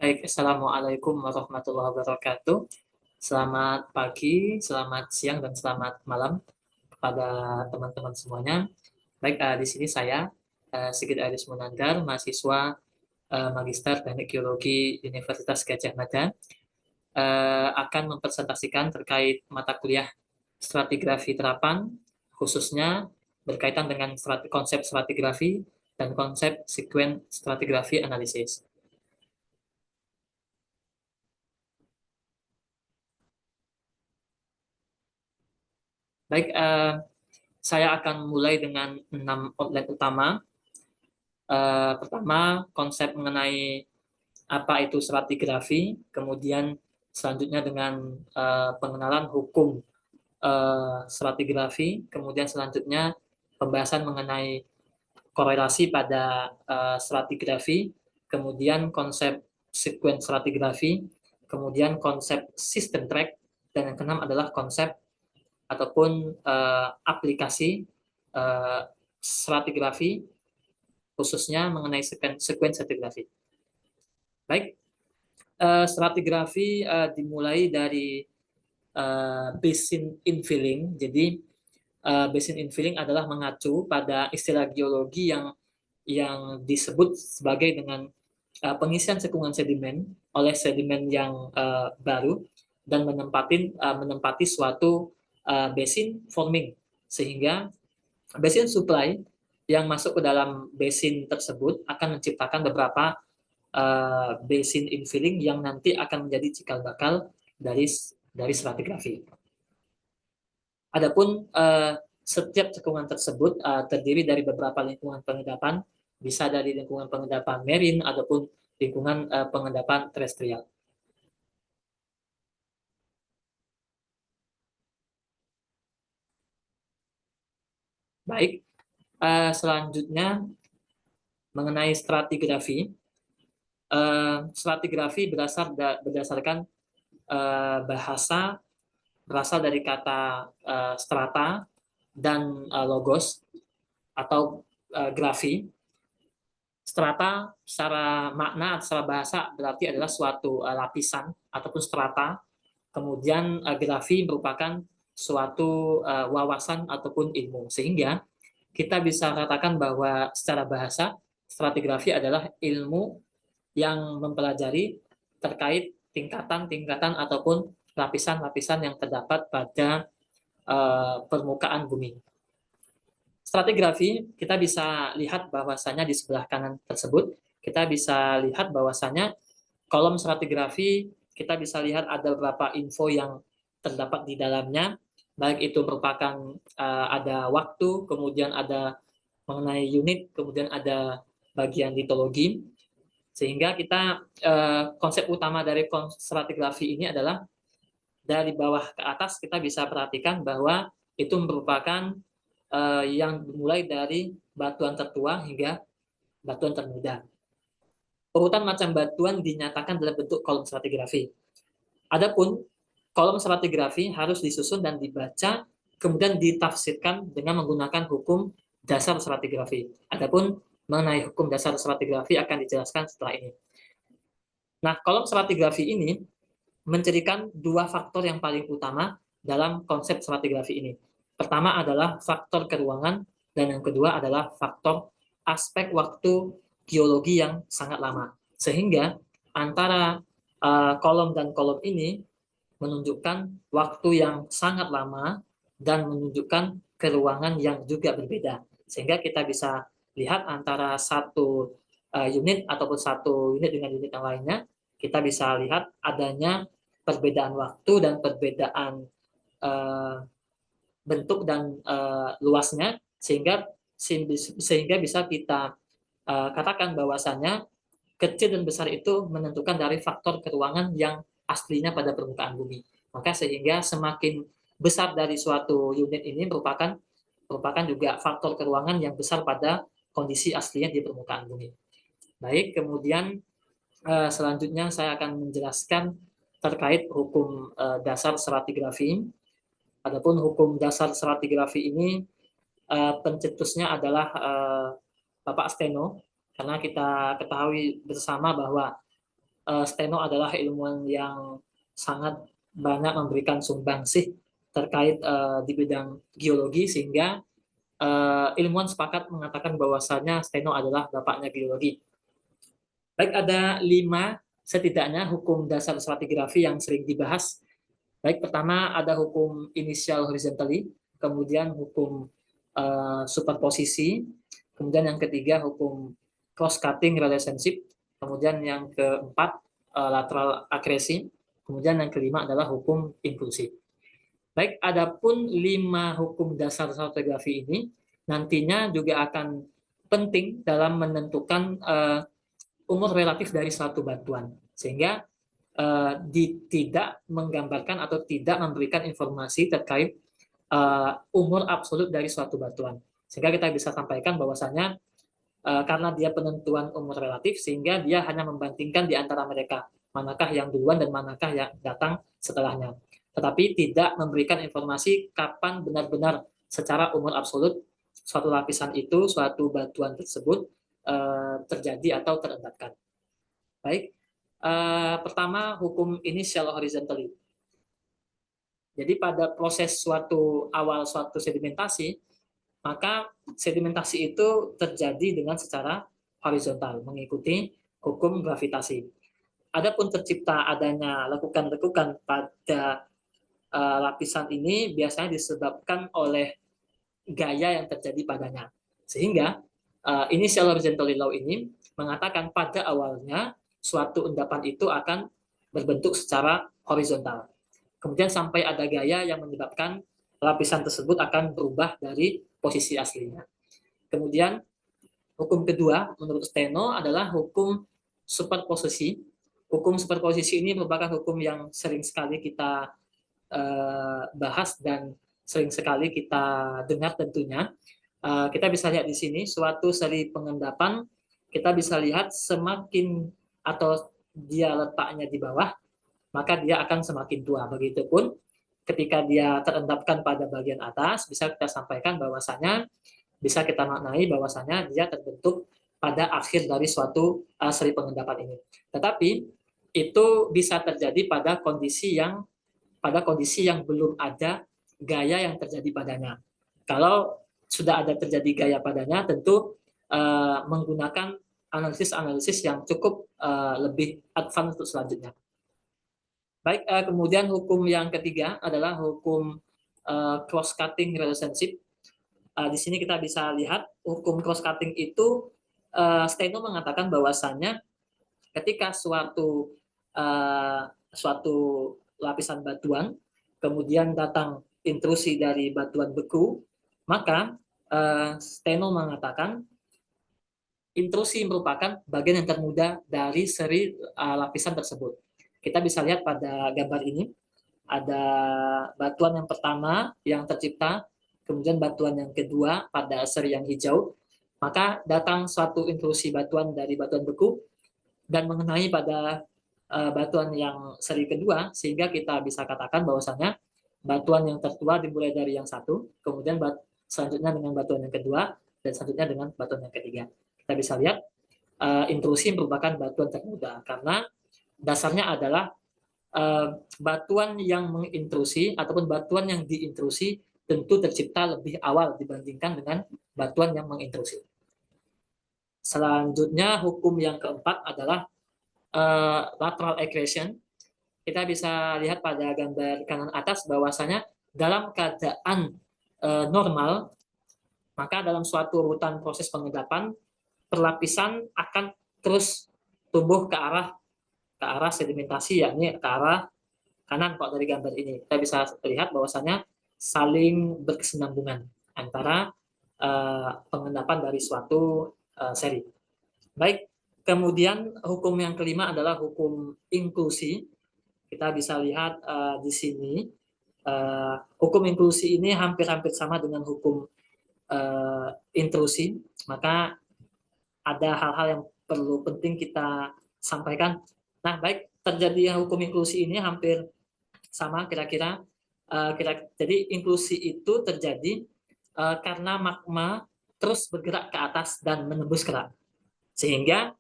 Baik, Assalamualaikum warahmatullahi wabarakatuh. Selamat pagi, selamat siang, dan selamat malam kepada teman-teman semuanya. Baik, di sini saya, Sigit Aris Munandar, mahasiswa Magister Teknik Geologi Universitas Gadjah Mada, akan mempresentasikan terkait mata kuliah stratigrafi terapan, khususnya berkaitan dengan konsep stratigrafi dan konsep sekuen stratigrafi analisis. Baik, saya akan mulai dengan 6 outline utama. Pertama, konsep mengenai apa itu stratigrafi, kemudian selanjutnya dengan pengenalan hukum stratigrafi, kemudian selanjutnya pembahasan mengenai korelasi pada stratigrafi, kemudian konsep sequence stratigrafi, kemudian konsep system track, dan yang keenam adalah konsep ataupun aplikasi uh, stratigrafi, khususnya mengenai sekuen stratigrafi. Baik, stratigrafi dimulai dari basin infilling. Jadi basin infilling adalah mengacu pada istilah geologi yang disebut sebagai dengan pengisian cekungan sedimen oleh sedimen yang baru dan menempati suatu basin forming, sehingga basin supply yang masuk ke dalam basin tersebut akan menciptakan beberapa basin infilling yang nanti akan menjadi cikal bakal dari stratigrafi. Adapun setiap cekungan tersebut terdiri dari beberapa lingkungan pengendapan, bisa dari lingkungan pengendapan marine ataupun lingkungan pengendapan terestrial. Baik, selanjutnya mengenai stratigrafi. Stratigrafi berdasarkan bahasa, berasal dari kata strata dan logos atau grafi. Strata secara makna, secara bahasa berarti adalah suatu lapisan ataupun strata. Kemudian grafi merupakan suatu wawasan ataupun ilmu. Sehingga kita bisa katakan bahwa secara bahasa stratigrafi adalah ilmu yang mempelajari terkait tingkatan-tingkatan ataupun lapisan-lapisan yang terdapat pada permukaan bumi. Stratigrafi, kita bisa lihat bahwasanya di sebelah kanan tersebut, kita bisa lihat bahwasanya kolom stratigrafi, kita bisa lihat ada beberapa info yang terdapat di dalamnya, baik itu merupakan ada waktu, kemudian ada mengenai unit, kemudian ada bagian litologi, sehingga kita konsep utama dari stratigrafi ini adalah dari bawah ke atas kita bisa perhatikan bahwa itu merupakan yang dimulai dari batuan tertua hingga batuan termuda. Urutan macam batuan dinyatakan dalam bentuk kolom stratigrafi. Adapun kolom stratigrafi harus disusun dan dibaca, kemudian ditafsirkan dengan menggunakan hukum dasar stratigrafi. Adapun mengenai hukum dasar stratigrafi akan dijelaskan setelah ini. Nah, kolom stratigrafi ini menjadikan dua faktor yang paling utama dalam konsep stratigrafi ini. Pertama adalah faktor keruangan, dan yang kedua adalah faktor aspek waktu geologi yang sangat lama. Sehingga antara kolom dan kolom ini menunjukkan waktu yang sangat lama dan menunjukkan keruangan yang juga berbeda. Sehingga kita bisa lihat antara satu unit ataupun satu unit dengan unit yang lainnya, kita bisa lihat adanya perbedaan waktu dan perbedaan bentuk dan luasnya, sehingga bisa kita katakan bahwasanya kecil dan besar itu menentukan dari faktor keruangan yang aslinya pada permukaan bumi. Maka sehingga semakin besar dari suatu unit ini merupakan juga faktor keruangan yang besar pada kondisi aslinya di permukaan bumi. Baik, kemudian selanjutnya saya akan menjelaskan terkait hukum dasar stratigrafi. Adapun hukum dasar stratigrafi ini pencetusnya adalah Bapak Steno, karena kita ketahui bersama bahwa Steno adalah ilmuwan yang sangat banyak memberikan sumbangsih terkait di bidang geologi, sehingga ilmuwan sepakat mengatakan bahwasanya Steno adalah bapaknya geologi. Baik, ada 5 setidaknya hukum dasar stratigrafi yang sering dibahas. Baik, pertama ada hukum initial horizontally, kemudian hukum superposisi, kemudian yang ketiga hukum cross-cutting relationship, kemudian yang keempat lateral akresi, kemudian yang kelima adalah hukum inklusi. Baik, adapun 5 hukum dasar stratigrafi ini nantinya juga akan penting dalam menentukan umur relatif dari suatu batuan, sehingga tidak menggambarkan atau tidak memberikan informasi terkait umur absolut dari suatu batuan. Sehingga kita bisa sampaikan bahwasanya karena dia penentuan umur relatif, sehingga dia hanya membandingkan di antara mereka, manakah yang duluan dan manakah yang datang setelahnya. Tetapi tidak memberikan informasi kapan benar-benar secara umur absolut suatu lapisan itu, suatu batuan tersebut terjadi atau terendapkan. Baik, pertama hukum initial horizontally. Jadi pada proses awal suatu sedimentasi, maka sedimentasi itu terjadi dengan secara horizontal, mengikuti hukum gravitasi. Adapun tercipta adanya lekukan-lekukan pada lapisan ini biasanya disebabkan oleh gaya yang terjadi padanya. Sehingga initial horizontally law ini mengatakan pada awalnya suatu endapan itu akan berbentuk secara horizontal. Kemudian sampai ada gaya yang menyebabkan lapisan tersebut akan berubah dari posisi aslinya. Kemudian hukum kedua menurut Steno adalah hukum superposisi. Hukum superposisi ini merupakan hukum yang sering sekali kita bahas dan sering sekali kita dengar tentunya. Kita bisa lihat di sini suatu seri pengendapan, kita bisa lihat semakin atau dia letaknya di bawah, maka dia akan semakin tua. Begitupun ketika dia terendapkan pada bagian atas, bisa kita sampaikan bahwasanya, bisa kita maknai bahwasanya dia terbentuk pada akhir dari suatu seri pengendapan ini. Tetapi itu bisa terjadi pada kondisi yang belum ada gaya yang terjadi padanya. Kalau sudah ada terjadi gaya padanya, tentu menggunakan analisis-analisis yang cukup lebih advance untuk selanjutnya. Baik, kemudian hukum yang ketiga adalah hukum cross-cutting relationship. Di sini kita bisa lihat hukum cross-cutting itu Steno mengatakan bahwasannya ketika suatu lapisan batuan, kemudian datang intrusi dari batuan beku, maka Steno mengatakan intrusi merupakan bagian yang termuda dari seri lapisan tersebut. Kita bisa lihat pada gambar ini, ada batuan yang pertama yang tercipta, kemudian batuan yang kedua pada seri yang hijau, maka datang suatu intrusi batuan dari batuan beku dan mengenai pada batuan yang seri kedua, sehingga kita bisa katakan bahwasanya batuan yang tertua dimulai dari yang satu, kemudian selanjutnya dengan batuan yang kedua, dan selanjutnya dengan batuan yang ketiga. Kita bisa lihat intrusi merupakan batuan termuda karena dasarnya adalah batuan yang mengintrusi ataupun batuan yang diintrusi tentu tercipta lebih awal dibandingkan dengan batuan yang mengintrusi. Selanjutnya hukum yang keempat adalah lateral accretion. Kita bisa lihat pada gambar kanan atas bahwasanya dalam keadaan normal, maka dalam suatu urutan proses pengendapan, perlapisan akan terus tumbuh ke arah sedimentasi, yakni ke arah kanan kalau dari gambar ini. Kita bisa lihat bahwasanya saling berkesinambungan antara pengendapan dari suatu seri. Baik, kemudian hukum yang kelima adalah hukum inklusi. Kita bisa lihat di sini hukum inklusi ini hampir-hampir sama dengan hukum intrusi, maka ada hal-hal yang perlu penting kita sampaikan. Nah, baik, terjadi hukum inklusi ini hampir sama kira-kira. Jadi inklusi itu terjadi karena magma terus bergerak ke atas dan menembus kerak, sehingga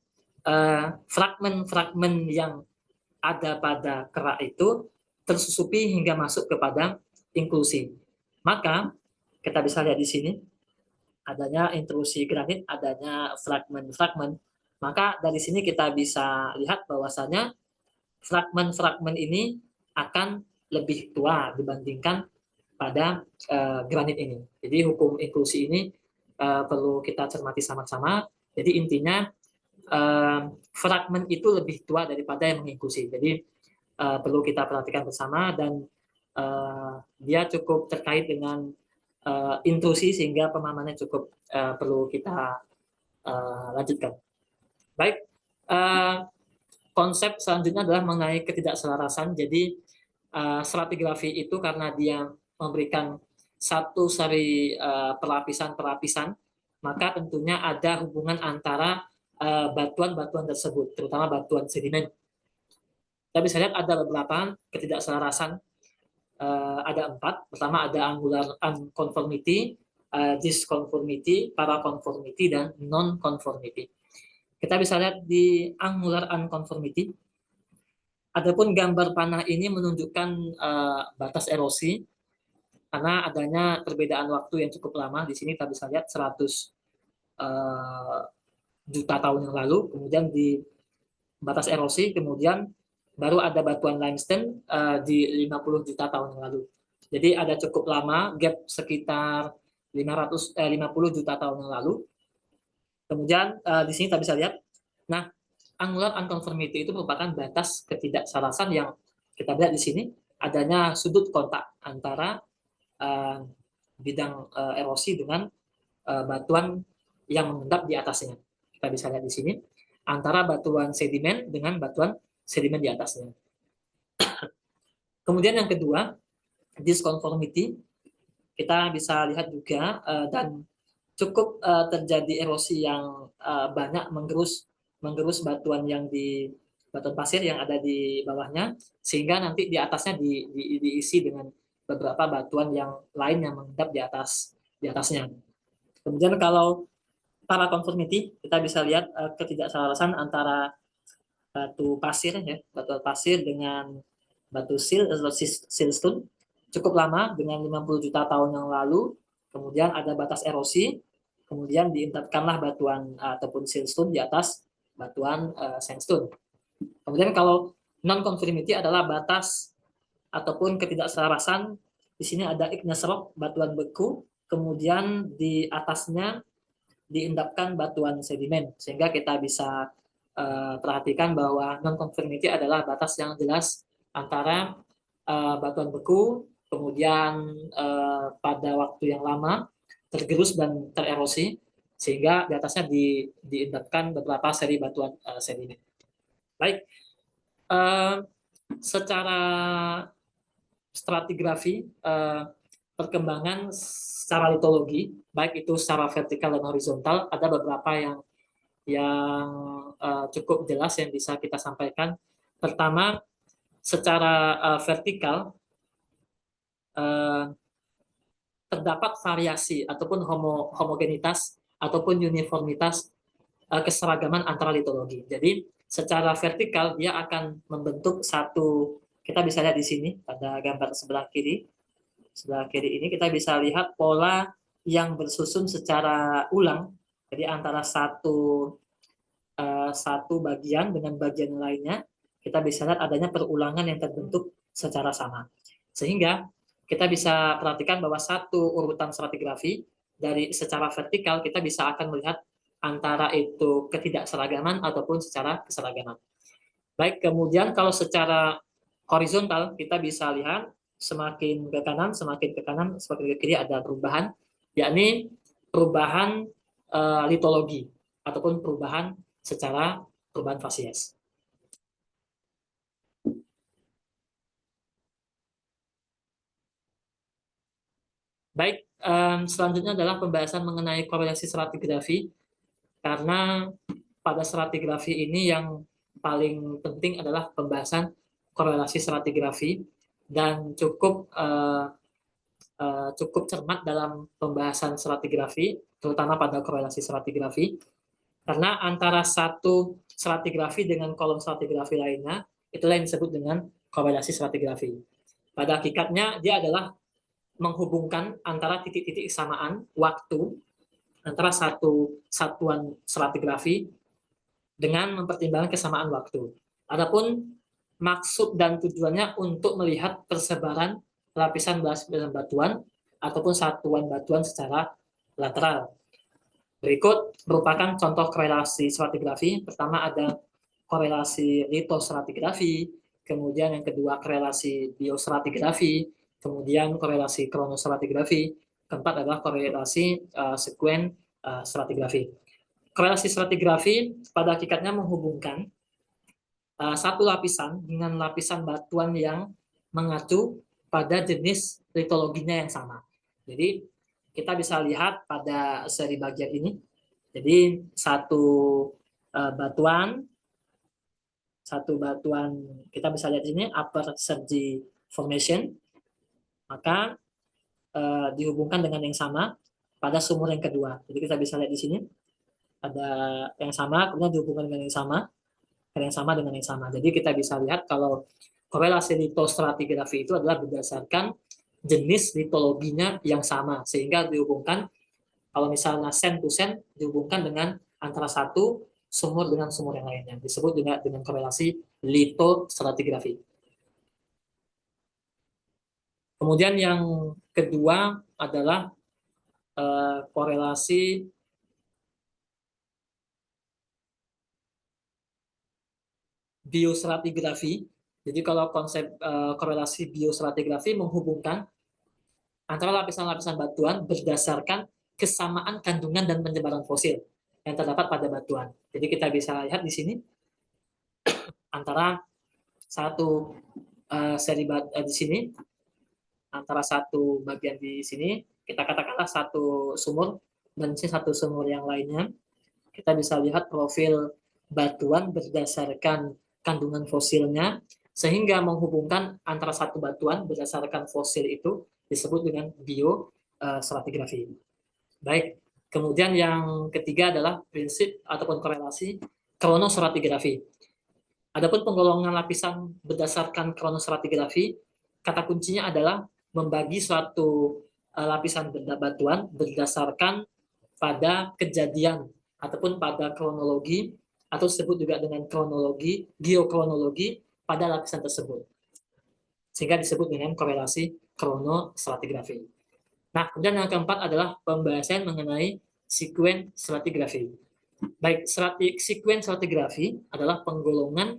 fragmen-fragmen yang ada pada kerak itu tersusupi hingga masuk kepada inklusi. Maka kita bisa lihat di sini adanya intrusi granit, adanya fragmen-fragmen. Maka dari sini kita bisa lihat bahwasanya fragmen-fragmen ini akan lebih tua dibandingkan pada granit ini. Jadi hukum inklusi ini perlu kita cermati sama-sama. Jadi intinya fragmen itu lebih tua daripada yang menginklusi. Jadi perlu kita perhatikan bersama dan dia cukup terkait dengan intrusi sehingga pemahamannya cukup perlu kita lanjutkan. Baik, konsep selanjutnya adalah mengenai ketidakselarasan. Jadi stratigrafi itu karena dia memberikan satu seri pelapisan-pelapisan, maka tentunya ada hubungan antara batuan-batuan tersebut, terutama batuan sedimen. Kita bisa lihat ada beberapa ketidakselarasan, ada 4. Pertama ada angular unconformity, disconformity, paraconformity, dan non-conformity. Kita bisa lihat di angular unconformity. Adapun gambar panah ini menunjukkan batas erosi karena adanya perbedaan waktu yang cukup lama. Di sini kita bisa lihat 100 juta tahun yang lalu, kemudian di batas erosi, kemudian baru ada batuan limestone di 50 juta tahun yang lalu. Jadi ada cukup lama, gap sekitar 50 juta tahun yang lalu. Kemudian di sini kita bisa lihat, nah angular unconformity itu merupakan batas ketidakselasan yang kita lihat di sini adanya sudut kontak antara bidang erosi dengan batuan yang mengendap di atasnya. Kita bisa lihat di sini antara batuan sedimen dengan batuan sedimen di atasnya. Kemudian yang kedua, disconformity. Kita bisa lihat juga dan cukup terjadi erosi yang banyak menggerus batuan yang di batuan pasir yang ada di bawahnya, sehingga nanti di atasnya diisi dengan beberapa batuan yang lain yang mengendap di atasnya. Kemudian kalau paraconformity, kita bisa lihat ketidakselarasan antara batu pasir ya, batu pasir dengan batu siltstone cukup lama dengan 50 juta tahun yang lalu. Kemudian ada batas erosi, kemudian diintipkanlah batuan ataupun siltstone di atas batuan sandstone. Kemudian kalau non-conformity adalah batas ataupun ketidakselarasan. Di sini ada igneous rock, batuan beku, kemudian di atasnya diendapkan batuan sedimen, sehingga kita bisa perhatikan bahwa non-conformity adalah batas yang jelas antara batuan beku, kemudian pada waktu yang lama tergerus dan tererosi, sehingga di atasnya diendapkan beberapa seri batuan sedimen. Baik, secara stratigrafi, perkembangan secara litologi, baik itu secara vertikal dan horizontal, ada beberapa yang cukup jelas yang bisa kita sampaikan. Pertama, secara vertikal terdapat variasi ataupun homogenitas ataupun uniformitas keseragaman antara litologi. Jadi secara vertikal dia akan membentuk satu, kita bisa lihat di sini pada gambar sebelah kiri. Sebelah kiri ini kita bisa lihat pola yang bersusun secara ulang. Jadi antara satu bagian dengan bagian lainnya, kita bisa lihat adanya perulangan yang terbentuk secara sama. Sehingga kita bisa perhatikan bahwa satu urutan stratigrafi dari secara vertikal kita bisa akan melihat antara itu ketidakseragaman ataupun secara keseragaman. Baik, kemudian kalau secara horizontal kita bisa lihat semakin ke kanan, semakin ke kiri ada perubahan, yakni perubahan litologi ataupun perubahan secara perubahan fasies. Baik, selanjutnya adalah pembahasan mengenai korelasi stratigrafi, karena pada stratigrafi ini yang paling penting adalah pembahasan korelasi stratigrafi dan cukup cermat dalam pembahasan stratigrafi, terutama pada korelasi stratigrafi, karena antara satu stratigrafi dengan kolom stratigrafi lainnya, itulah yang disebut dengan korelasi stratigrafi. Pada hakikatnya dia adalah menghubungkan antara titik-titik kesamaan waktu antara satu satuan stratigrafi dengan mempertimbangkan kesamaan waktu. Adapun maksud dan tujuannya untuk melihat persebaran lapisan batuan ataupun satuan batuan secara lateral. Berikut merupakan contoh korelasi stratigrafi. Pertama ada korelasi lithostratigrafi, kemudian yang kedua korelasi biostratigrafi, kemudian korelasi kronostratigrafi, keempat adalah korelasi sekuen stratigrafi. Korelasi stratigrafi pada hakikatnya menghubungkan satu lapisan dengan lapisan batuan yang mengacu pada jenis litologinya yang sama. Jadi kita bisa lihat pada seri bagian ini. Jadi batuan kita bisa lihat di sini upper Sergi formation, maka dihubungkan dengan yang sama pada sumur yang kedua. Jadi kita bisa lihat di sini ada yang sama, kemudian dihubungkan dengan yang sama, dan yang sama dengan yang sama. Jadi kita bisa lihat kalau korelasi lithostratigrafi itu adalah berdasarkan jenis litologinya yang sama, sehingga dihubungkan kalau misalnya sen to sen dihubungkan dengan antara satu sumur dengan sumur yang lainnya, disebut dengan korelasi lithostratigrafi. Kemudian yang kedua adalah korelasi biostratigrafi. Jadi kalau konsep korelasi biostratigrafi menghubungkan antara lapisan-lapisan batuan berdasarkan kesamaan kandungan dan penyebaran fosil yang terdapat pada batuan. Jadi kita bisa lihat di sini antara satu seri di sini, antara satu bagian di sini, kita katakanlah satu sumur dan sini satu sumur yang lainnya. Kita bisa lihat profil batuan berdasarkan kandungan fosilnya, sehingga menghubungkan antara satu batuan berdasarkan fosil itu disebut dengan biostratigrafi. Baik, kemudian yang ketiga adalah prinsip ataupun korelasi kronostratigrafi. Adapun penggolongan lapisan berdasarkan kronostratigrafi, kata kuncinya adalah membagi suatu lapisan batuan berdasarkan pada kejadian ataupun pada kronologi, atau disebut juga dengan kronologi, geokronologi pada lapisan tersebut. Sehingga disebut dengan korelasi kronostratigrafi. Nah, kemudian yang keempat adalah pembahasan mengenai sekuen stratigrafi. Baik, sekuen stratigrafi adalah penggolongan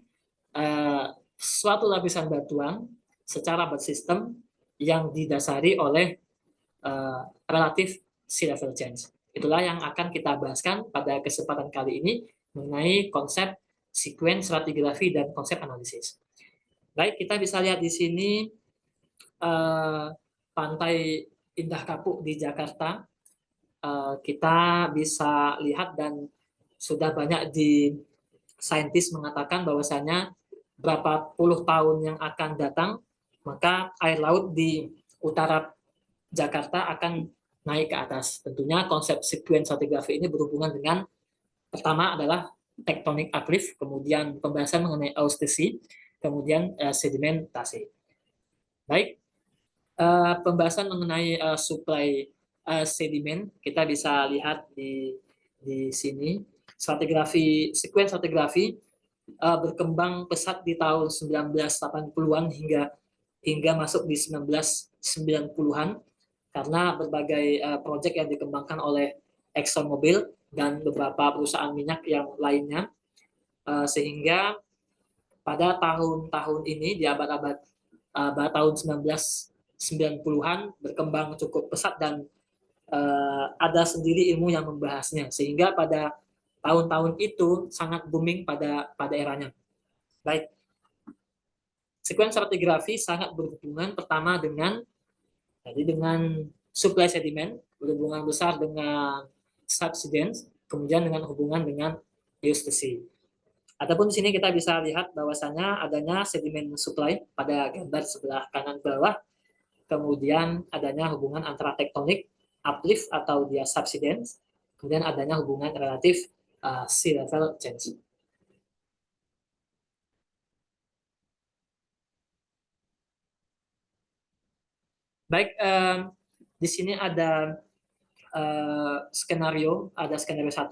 suatu lapisan batuan secara bersistem yang didasari oleh relatif sea level change. Itulah yang akan kita bahaskan pada kesempatan kali ini mengenai konsep sekuen stratigrafi dan konsep analisis. Baik, kita bisa lihat di sini pantai Indah Kapuk di Jakarta. Kita bisa lihat dan sudah banyak di saintis mengatakan bahwasanya berapa puluh tahun yang akan datang, maka air laut di utara Jakarta akan naik ke atas. Tentunya konsep sekuen stratigrafi ini berhubungan dengan pertama adalah tektonik uplift, kemudian pembahasan mengenai austesi, kemudian sedimentasi. Baik, pembahasan mengenai supply sedimen kita bisa lihat di sini. Sekuen stratigrafi berkembang pesat di tahun 1980-an hingga masuk di 1990-an karena berbagai proyek yang dikembangkan oleh ExxonMobil dan beberapa perusahaan minyak yang lainnya, sehingga pada tahun-tahun ini di abad-abad tahun 1990-an berkembang cukup pesat dan ada sendiri ilmu yang membahasnya, sehingga pada tahun-tahun itu sangat booming pada eranya. Baik, sekuen stratigrafi sangat berhubungan pertama dengan supply sedimen, berhubungan besar dengan subsidence, kemudian dengan hubungan dengan eustasi. Adapun di sini kita bisa lihat bahwasanya adanya sedimen supply pada gambar sebelah kanan bawah, kemudian adanya hubungan antara tektonik uplift atau dia subsidence, kemudian adanya hubungan relatif sea level change. Baik, di sini ada skenario 1,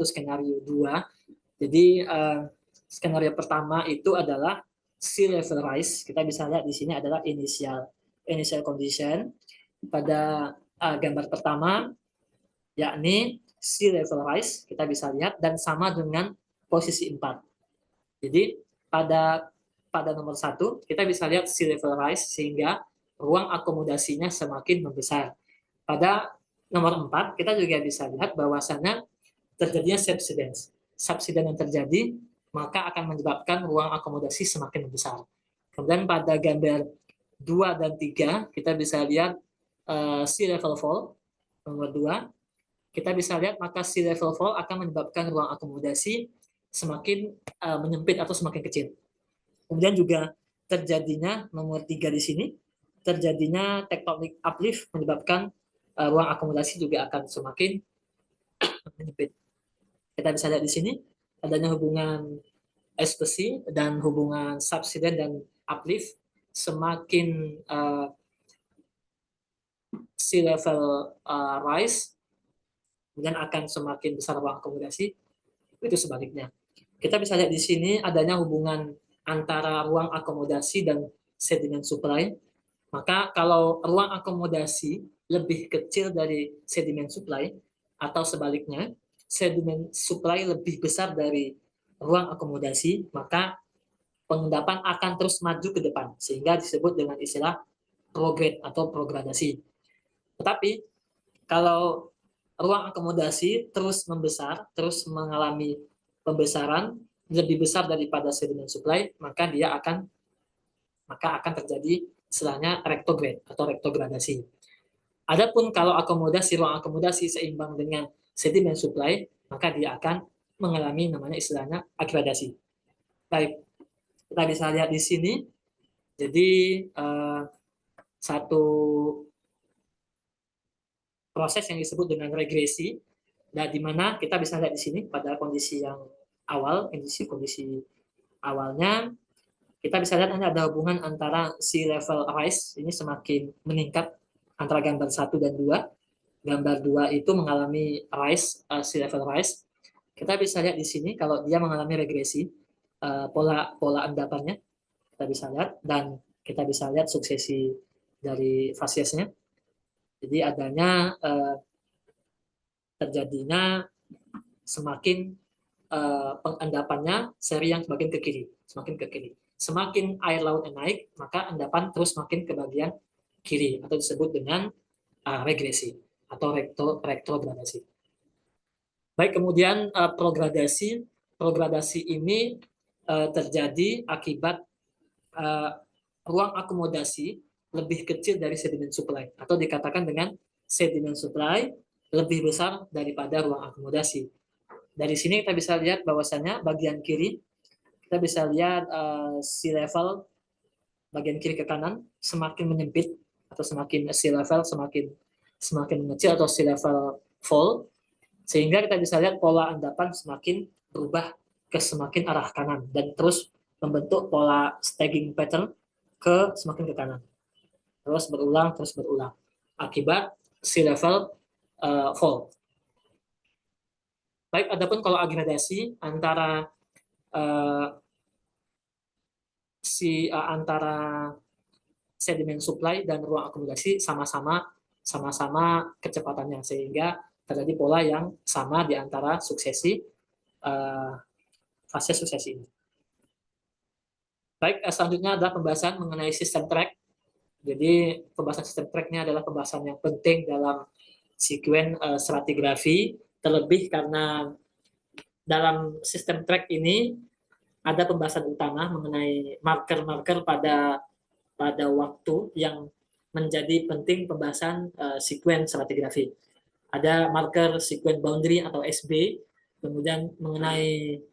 skenario 2. Jadi skenario pertama itu adalah sea level rise. Kita bisa lihat di sini adalah initial condition pada gambar pertama, yakni sea level rise. Kita bisa lihat dan sama dengan posisi 4. Jadi pada nomor 1 kita bisa lihat sea level rise sehingga ruang akomodasinya semakin membesar. Pada nomor 4 kita juga bisa lihat bahwasannya terjadinya subsidence. Subsidence yang terjadi maka akan menyebabkan ruang akomodasi semakin membesar. Kemudian pada gambar 2 dan 3 kita bisa lihat sea level fall. Nomor 2 kita bisa lihat maka sea level fall akan menyebabkan ruang akomodasi semakin menyempit atau semakin kecil. Kemudian juga terjadinya nomor 3 di sini, terjadinya tectonic uplift menyebabkan ruang akomodasi juga akan semakin menyempit. Kita bisa lihat di sini adanya hubungan eksplosif dan hubungan subsiden dan uplift. Semakin sea level rise, kemudian akan semakin besar ruang akomodasi, itu sebaliknya. Kita bisa lihat di sini adanya hubungan antara ruang akomodasi dan sedimen supply. Maka kalau ruang akomodasi lebih kecil dari sedimen supply, atau sebaliknya, sedimen supply lebih besar dari ruang akomodasi, maka pengendapan akan terus maju ke depan, sehingga disebut dengan istilah prograde atau progradasi. Tetapi kalau ruang akomodasi terus membesar, terus mengalami pembesaran lebih besar daripada sedimen supply, maka akan terjadi istilahnya retrograde atau retrogradasi. Adapun kalau ruang akomodasi seimbang dengan sedimen supply, maka dia akan mengalami namanya istilahnya agradasi. Baik, kita bisa lihat di sini. Jadi satu proses yang disebut dengan regresi, dan di mana kita bisa lihat di sini pada kondisi yang awal, kondisi awalnya kita bisa lihat ada hubungan antara sea level rise ini semakin meningkat antara gambar 1 dan 2. Gambar 2 itu mengalami sea level rise. Kita bisa lihat di sini kalau dia mengalami regresi, pola endapannya kita bisa lihat, dan kita bisa lihat suksesi dari fasesnya. Jadi adanya terjadinya semakin pengendapannya seri yang semakin ke kiri, Semakin air lautnya naik, maka endapan terus makin ke bagian kiri atau disebut dengan regresi atau retrogradasi. Baik, kemudian progradasi ini terjadi akibat ruang akomodasi lebih kecil dari sedimen supply, atau dikatakan dengan sedimen supply lebih besar daripada ruang akomodasi. Dari sini kita bisa lihat bahwasannya bagian kiri kita bisa lihat sea level bagian kiri ke kanan semakin menyempit, atau semakin sea level semakin mengecil atau sea level fall, sehingga kita bisa lihat pola endapan semakin berubah ke semakin arah kanan dan terus membentuk pola stacking pattern semakin ke kanan, terus berulang akibat sea level fall. Baik, adapun kalau agradasi antara antara sedimen supply dan ruang akomodasi sama-sama kecepatannya, sehingga terjadi pola yang sama di antara fase suksesi ini. Baik, selanjutnya adalah pembahasan mengenai sistem track. Jadi pembahasan sistem track-nya adalah pembahasan yang penting dalam sekuen stratigrafi, terlebih karena dalam sistem track ini ada pembahasan utama mengenai marker-marker pada waktu yang menjadi penting pembahasan sekuen stratigrafi. Ada marker sekuen boundary atau SB, kemudian mengenai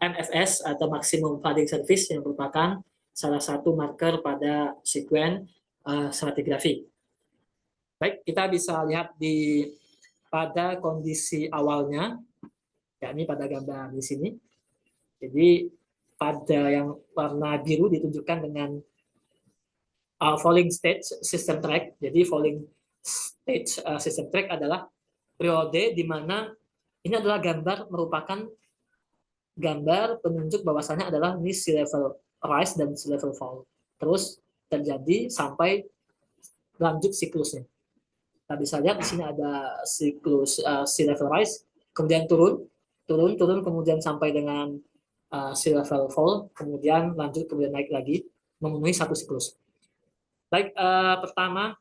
MFS atau maximum flooding surface yang merupakan salah satu marker pada sekuen stratigrafi. Baik, kita bisa lihat pada kondisi awalnya, yakni pada gambar di sini. Jadi pada yang warna biru ditunjukkan dengan falling stage system track. Jadi falling stage system track adalah periode di mana ini adalah merupakan gambar penunjuk bahwasannya adalah ini sea level rise dan sea level fall. Terus terjadi sampai lanjut siklusnya. Kita bisa lihat di sini ada siklus sea level rise, kemudian turun, kemudian sampai dengan sea level fall, kemudian lanjut, kemudian naik lagi, memenuhi satu siklus. Baik, pertama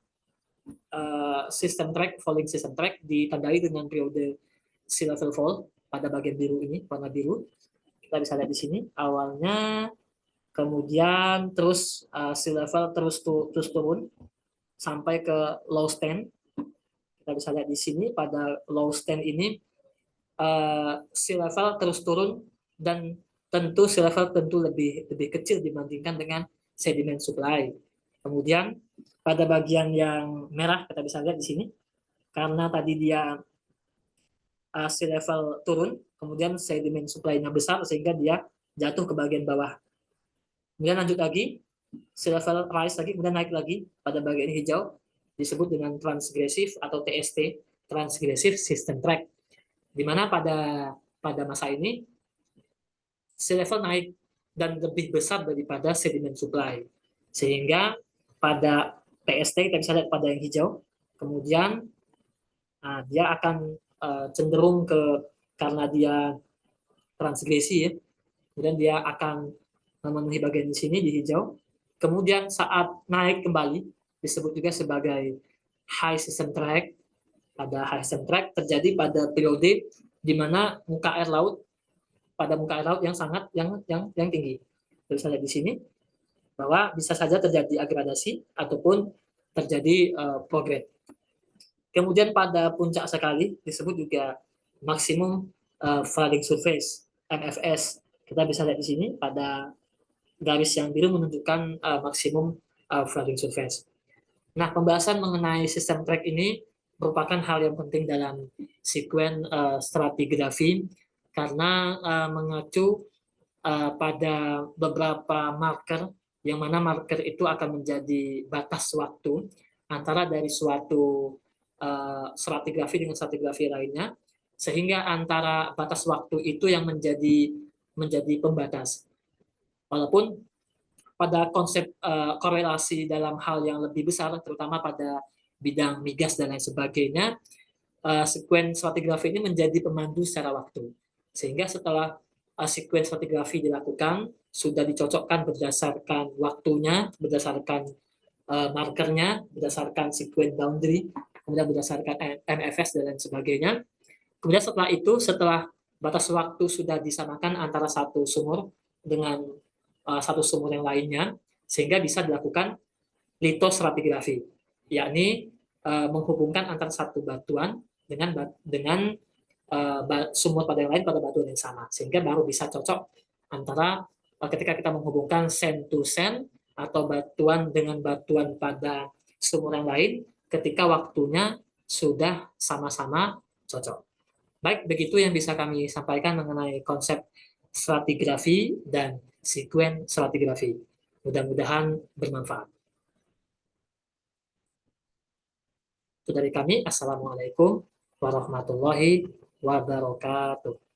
system track, falling system track ditandai dengan periode sea level fall pada bagian biru ini, warna biru. Kita bisa lihat di sini awalnya, kemudian terus sea level terus turun sampai ke low stand. Kita bisa lihat di sini pada low stand ini sea level terus turun dan tentu sea level tentu lebih kecil dibandingkan dengan sedimen supply. Kemudian pada bagian yang merah kita bisa lihat di sini karena tadi dia sea level turun, kemudian sedimen supply-nya besar sehingga dia jatuh ke bagian bawah. Kemudian lanjut lagi, sea level rise lagi, kemudian naik lagi pada bagian hijau disebut dengan transgresif atau TST, transgresif system track, di mana pada masa ini sea level naik dan lebih besar daripada sedimen supply, sehingga pada TST kita bisa lihat pada yang hijau, kemudian dia akan cenderung karena dia transgresi ya, kemudian dia akan memenuhi bagian di sini di hijau, kemudian saat naik kembali disebut juga sebagai high system track. Pada high system track terjadi pada periode di mana muka air laut yang sangat yang tinggi. Bisa lihat di sini bahwa bisa saja terjadi agradasi ataupun terjadi progress. Kemudian pada puncak sekali disebut juga maksimum flooding surface MFS. Kita bisa lihat di sini pada garis yang biru menunjukkan maksimum flooding surface. Nah, pembahasan mengenai sistem track ini merupakan hal yang penting dalam sekuen stratigrafi karena mengacu pada beberapa marker yang mana marker itu akan menjadi batas waktu antara dari suatu stratigrafi dengan stratigrafi lainnya, sehingga antara batas waktu itu yang menjadi pembatas. Walaupun pada konsep korelasi dalam hal yang lebih besar, terutama pada bidang migas dan lain sebagainya, sekuen stratigrafi ini menjadi pemandu secara waktu. Sehingga setelah sekuen stratigrafi dilakukan, sudah dicocokkan berdasarkan waktunya, berdasarkan markernya, berdasarkan sekuen boundary, kemudian berdasarkan MFS dan lain sebagainya. Kemudian setelah itu, setelah batas waktu sudah disamakan antara satu sumur dengan satu sumur yang lainnya, sehingga bisa dilakukan litostratigrafi, yakni menghubungkan antara satu batuan dengan sumur pada yang lain pada batuan yang sama, sehingga baru bisa cocok antara ketika kita menghubungkan sand to sand atau batuan dengan batuan pada sumur yang lain ketika waktunya sudah sama-sama cocok. Baik, begitu yang bisa kami sampaikan mengenai konsep stratigrafi dan sekuen stratigrafi. Mudah-mudahan bermanfaat. Itu dari kami. Assalamualaikum warahmatullahi wabarakatuh.